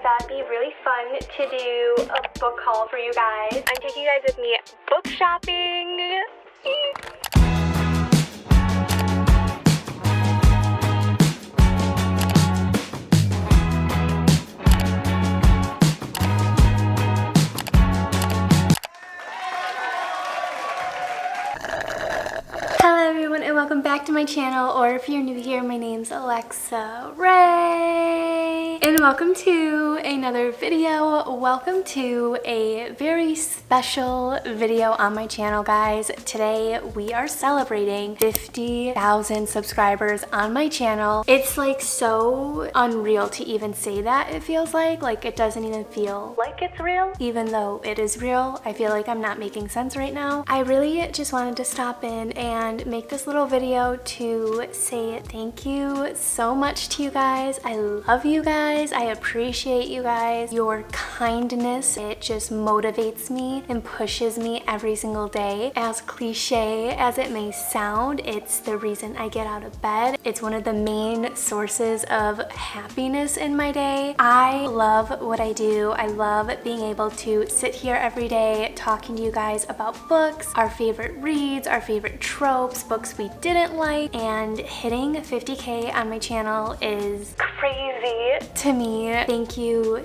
thought it'd be really fun to do a book haul for you guys. I'm taking you guys with me book shopping. Hello everyone and welcome back to my channel, or if you're new here, my name's Alexa Raye. And welcome to another video. Welcome to a very special video on my channel, guys. Today we are celebrating 50,000 subscribers on my channel. It's like so unreal to even say that. It feels like it doesn't even feel like it's real, even though it is real. I feel like I'm not making sense right now. I really just wanted to stop in and make this little video to say thank you so much to you guys. I love you guys. I appreciate you guys. Your kindness, it just motivates me and pushes me every single day. As cliche as it may sound, it's the reason I get out of bed. It's one of the main sources of happiness in my day. I love what I do. I love being able to sit here every day talking to you guys about books, our favorite reads, our favorite tropes, books we didn't like, and hitting 50K on my channel is crazy to me. Thank you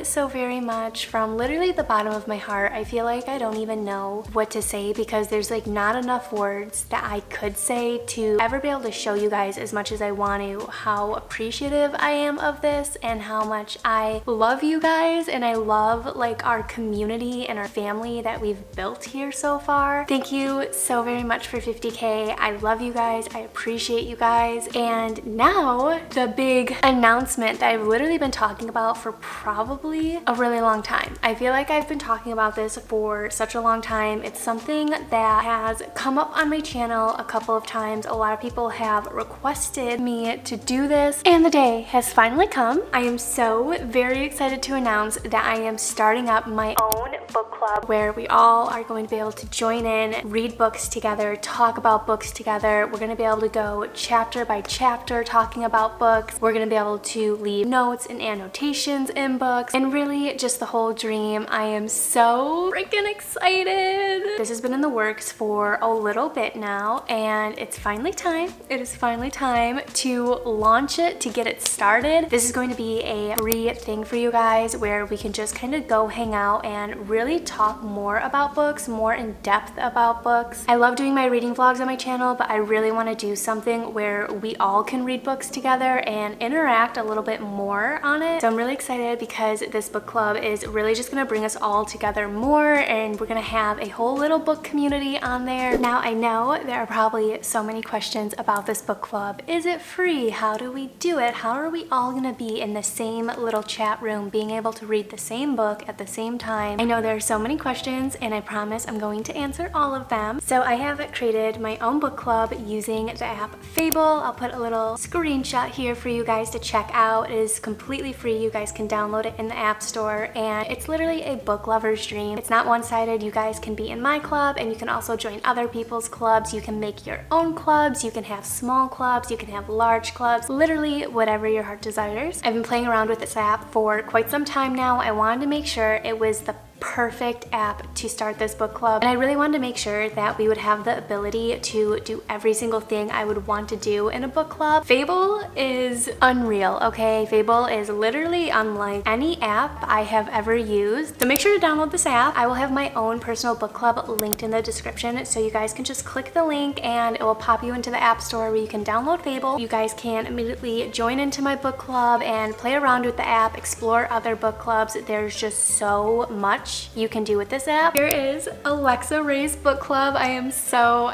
so very much from literally the bottom of my heart. I feel like I don't even know what to say because there's like not enough words that I could say to ever be able to show you guys as much as I want to how appreciative I am of this and how much I love you guys, and I love like our community and our family that we've built here so far. Thank you so very much for 50K. I love you guys. I appreciate you guys. And now the big announcement that I've literally been talking about for probably a really long time. I feel like I've been talking about this for such a long time. It's something that has come up on my channel a couple of times. A lot of people have requested me to do this, and the day has finally come. I am so very excited to announce that I am starting up my own book club where we all are going to be able to join in, read books together, talk about books together. We're going to be able to go chapter by chapter talking about books. We're going to be able to leave notes and annotations in books, and really just the whole dream. I am so freaking excited. This has been in the works for a little bit now, and it's finally time. It is finally time to launch it, to get it started. This is going to be a free thing for you guys where we can just kind of go hang out and really talk more about books, more in depth about books. I love doing my reading vlogs on my channel, but I really want to do something where we all can read books together and interact a little bit more on it. So I'm really excited because this book club is really just going to bring us all together more, and we're going to have a whole little book community on there. Now I know there are probably so many questions about this book club. Is it free? How do we do it? How are we all going to be in the same little chat room being able to read the same book at the same time? I know there are so many questions, and I promise I'm going to answer all of them. So I have created my own book club using the app Fable. I'll put a little screenshot here for you guys to check out. It is completely free. You guys can download it in the App Store, and it's literally a book lover's dream. It's not one-sided. You guys can be in my club, and you can also join other people's clubs. You can make your own clubs. You can have small clubs. You can have large clubs. Literally whatever your heart desires. I've been playing around with this app for quite some time now. I wanted to make sure it was the perfect app to start this book club, and I really wanted to make sure that we would have the ability to do every single thing I would want to do in a book club. Fable is unreal, okay? Fable is literally unlike any app I have ever used. So make sure to download this app. I will have my own personal book club linked in the description, so you guys can just click the link and it will pop you into the App Store where you can download Fable. You guys can immediately join into my book club and play around with the app, explore other book clubs. There's just so much you can do with this app. Here is Alexa Raye's book club. I'm so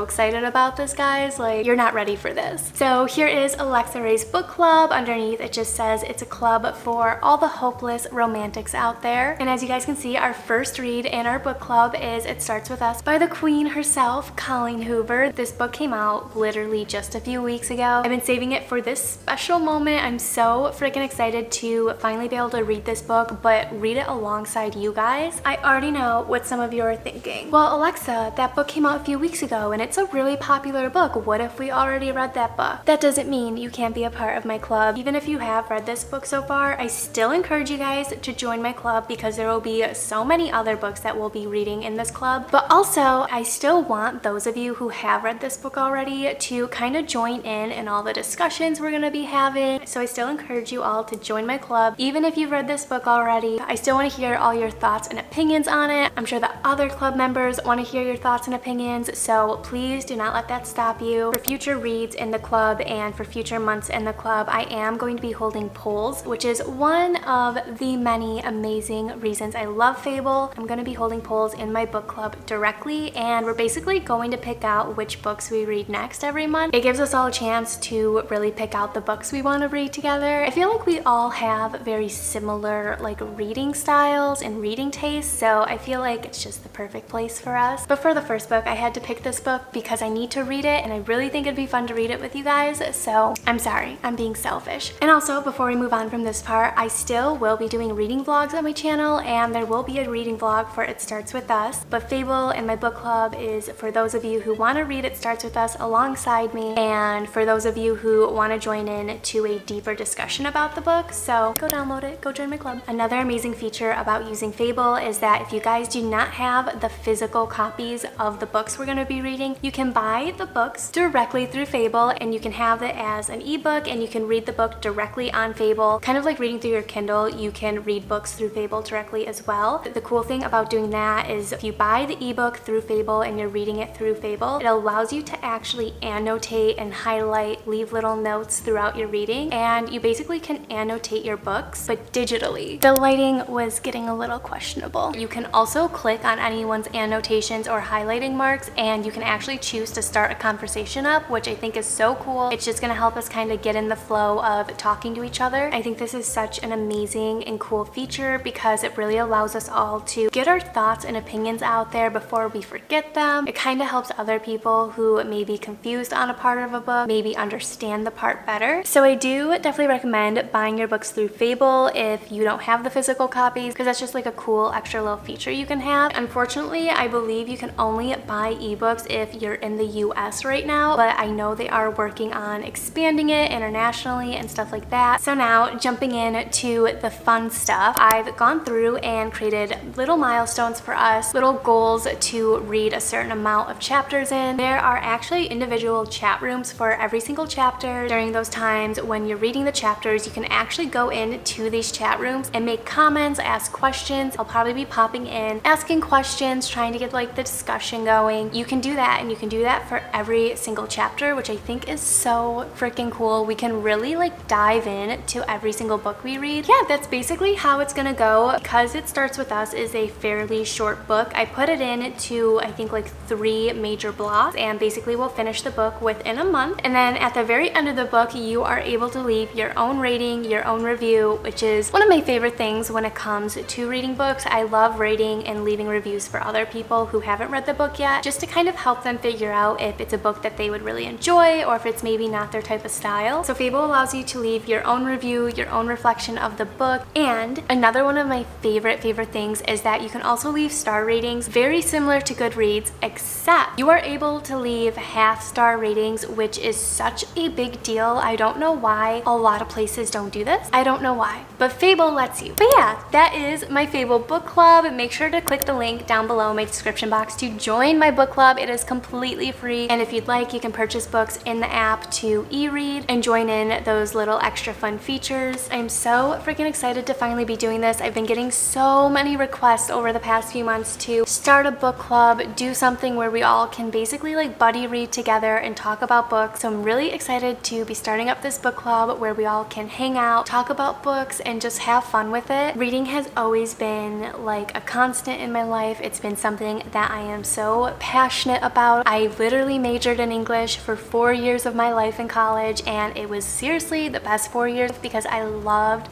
excited about this, guys. Like, you're not ready for this. So here is Alexa Raye's book club. Underneath it just says it's a club for all the hopeless romantics out there. And as you guys can see, our first read in our book club is It Starts With Us by the queen herself, Colleen Hoover. This book came out literally just a few weeks ago. I've been saving it for this special moment. I'm so freaking excited to finally be able to read this book, but read it alongside you guys. guys, I already know what some of you are thinking. Well, Alexa, that book came out a few weeks ago and it's a really popular book. What if we already read that book? That doesn't mean you can't be a part of my club. Even if you have read this book so far, I still encourage you guys to join my club because there will be so many other books that we'll be reading in this club. But also, I still want those of you who have read this book already to kind of join in all the discussions we're gonna be having. So I still encourage you all to join my club. Even if you've read this book already, I still want to hear all your thoughts and opinions on it. I'm sure the other club members want to hear your thoughts and opinions, so please do not let that stop you. For future reads in the club and for future months in the club, I am going to be holding polls, which is one of the many amazing reasons I love Fable. I'm going to be holding polls in my book club directly, and we're basically going to pick out which books we read next every month. It gives us all a chance to really pick out the books we want to read together. I feel like we all have very similar like reading styles and reading tastes, so I feel like it's just the perfect place for us. But for the first book, I had to pick this book because I need to read it and I really think it'd be fun to read it with you guys, so I'm sorry, I'm being selfish. And also, before we move on from this part, I still will be doing reading vlogs on my channel, and there will be a reading vlog for It Starts With Us. But Fable and my book club is for those of you who want to read It Starts With Us alongside me, and for those of you who want to join in to a deeper discussion about the book. So go download it, go join my club. Another amazing feature about using Fable is that if you guys do not have the physical copies of the books we're going to be reading, you can buy the books directly through Fable, and you can have it as an ebook and you can read the book directly on Fable. Kind of like reading through your Kindle, you can read books through Fable directly as well. The cool thing about doing that is if you buy the ebook through Fable and you're reading it through Fable, it allows you to actually annotate and highlight, leave little notes throughout your reading, and you basically can annotate your books, but digitally. The lighting was getting a little questionable. You can also click on anyone's annotations or highlighting marks, and you can actually choose to start a conversation up, which I think is so cool. It's just gonna help us kind of get in the flow of talking to each other. I think this is such an amazing and cool feature because it really allows us all to get our thoughts and opinions out there before we forget them. It kind of helps other people who may be confused on a part of a book maybe understand the part better. So I do definitely recommend buying your books through Fable if you don't have the physical copies, because that's just like a cool extra little feature you can have. Unfortunately, I believe you can only buy ebooks if you're in the US right now, but I know they are working on expanding it internationally and stuff like that. So now jumping in to the fun stuff, I've gone through and created little milestones for us, little goals to read a certain amount of chapters in. There are actually individual chat rooms for every single chapter. During those times when you're reading the chapters, you can actually go into these chat rooms and make comments, ask questions. I'll probably be popping in, asking questions, trying to get like the discussion going. You can do that, and you can do that for every single chapter, which I think is so freaking cool. We can really like dive in to every single book we read. Yeah, that's basically how it's gonna go. Because It Starts With Us is a fairly short book, I put it into I think like 3 major blocks, and basically we'll finish the book within a month. And then at the very end of the book, you are able to leave your own rating, your own review, which is one of my favorite things when it comes to reading books. I love rating and leaving reviews for other people who haven't read the book yet, just to kind of help them figure out if it's a book that they would really enjoy or if it's maybe not their type of style. So Fable allows you to leave your own review, your own reflection of the book. And another one of my favorite things is that you can also leave star ratings, very similar to Goodreads, except you are able to leave half-star ratings, which is such a big deal. I don't know why a lot of places don't do this. I don't know why, but Fable lets you. But yeah, that is my Fable book club. Make sure to click the link down below in my description box to join my book club. It is completely free, and if you'd like, you can purchase books in the app to e-read and join in those little extra fun features. I'm so freaking excited to finally be doing this. I've been getting so many requests over the past few months to start a book club, do something where we all can basically like buddy read together and talk about books. So I'm really excited to be starting up this book club where we all can hang out, talk about books, and just have fun with it. Reading has always been like a constant in my life. It's been something that I am so passionate about. I literally majored in English for 4 years of my life in college, and it was seriously the best 4 years because I loved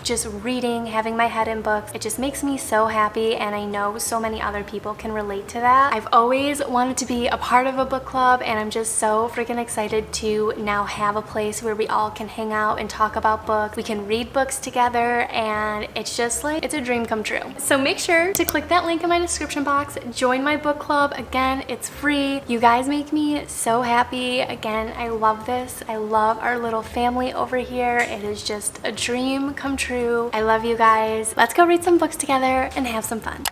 just reading, having my head in books. It just makes me so happy, and I know so many other people can relate to that. I've always wanted to be a part of a book club, and I'm just so freaking excited to now have a place where we all can hang out and talk about books. We can read books together, and it's just like, it's a dream dream come true. So make sure to click that link in my description box, join my book club. Again, it's free. You guys make me so happy. Again, I love this. I love our little family over here. It is just a dream come true. I love you guys. Let's go read some books together and have some fun.